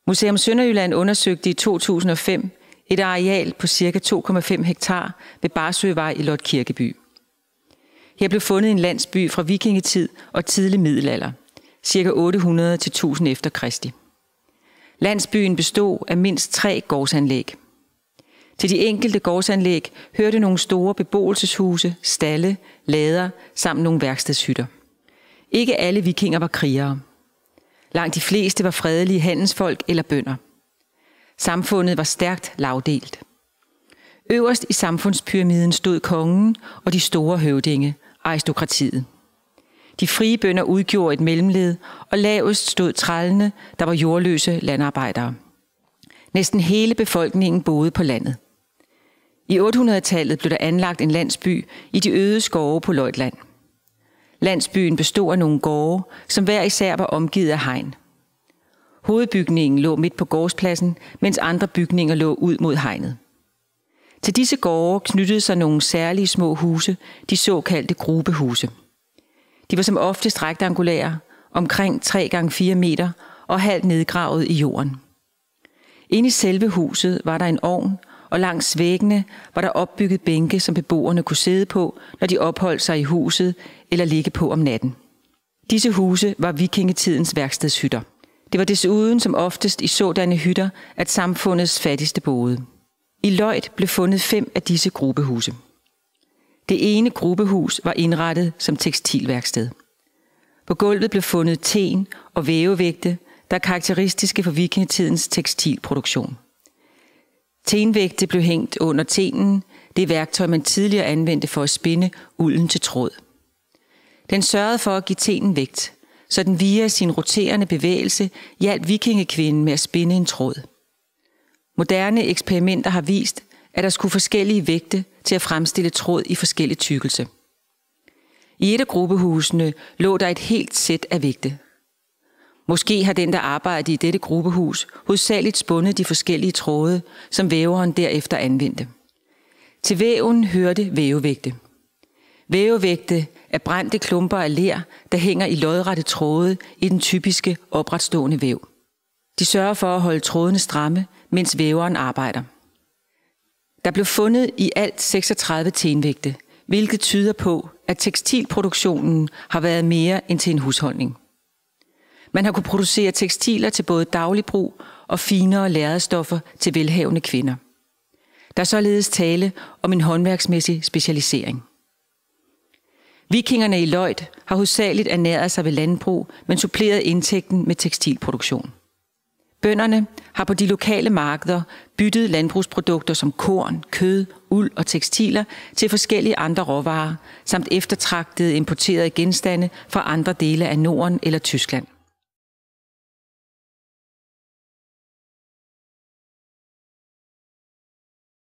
Museum Sønderjylland undersøgte i 2005 et areal på ca. 2,5 hektar ved Barsøvej i Lotte Kirkeby. Her blev fundet en landsby fra vikingetid og tidlig middelalder, ca. 800 til 1000 efter Kristi. Landsbyen bestod af mindst 3 gårdsanlæg. Til de enkelte gårdsanlæg hørte nogle store beboelseshuse, stalde, lader samt nogle værkstedshytter. Ikke alle vikinger var krigere. Langt de fleste var fredelige handelsfolk eller bønder. Samfundet var stærkt lagdelt. Øverst i samfundspyramiden stod kongen og de store høvdinge, aristokratiet. De frie bønder udgjorde et mellemled, og lavest stod trællene, der var jordløse landarbejdere. Næsten hele befolkningen boede på landet. I 800-tallet blev der anlagt en landsby i de øde skove på Løjtland. Landsbyen bestod af nogle gårde, som hver især var omgivet af hegn. Hovedbygningen lå midt på gårdspladsen, mens andre bygninger lå ud mod hegnet. Til disse gårde knyttede sig nogle særlige små huse, de såkaldte grubehuse. De var som oftest rektangulære, omkring 3x4 meter og halvt nedgravet i jorden. Inde i selve huset var der en ovn, og langs væggene var der opbygget bænke, som beboerne kunne sidde på, når de opholdt sig i huset eller ligge på om natten. Disse huse var vikingetidens værkstedshytter. Det var desuden som oftest i sådanne hytter, at samfundets fattigste boede. I Løjt blev fundet 5 af disse grubehuse. Det ene grubehus var indrettet som tekstilværksted. På gulvet blev fundet ten og vævevægte, der er karakteristiske for vikingetidens tekstilproduktion. Tenvægte blev hængt under tenen, det værktøj, man tidligere anvendte for at spinde ulden til tråd. Den sørgede for at give tenen vægt, så den via sin roterende bevægelse hjalp vikingekvinden med at spinde en tråd. Moderne eksperimenter har vist, at der skulle forskellige vægte til at fremstille tråd i forskellig tykkelse. I et af grubehusene lå der et helt sæt af vægte. Måske har den, der arbejdede i dette grubehus, hovedsageligt spundet de forskellige tråde, som væveren derefter anvendte. Til væven hørte vævevægte. Vævevægte er brændte klumper af ler, der hænger i lodrette tråde i den typiske opretstående væv. De sørger for at holde trådene stramme, mens væveren arbejder. Der blev fundet i alt 36 tenvægte, hvilket tyder på, at tekstilproduktionen har været mere end til en husholdning. Man har kunnet producere tekstiler til både daglig brug og finere lærredstoffer til velhavende kvinder. Der er således tale om en håndværksmæssig specialisering. Vikingerne i Løjt har hovedsageligt ernæret sig ved landbrug, men suppleret indtægten med tekstilproduktion. Bønderne har på de lokale markeder byttet landbrugsprodukter som korn, kød, uld og tekstiler til forskellige andre råvarer, samt eftertragtede importerede genstande fra andre dele af Norden eller Tyskland.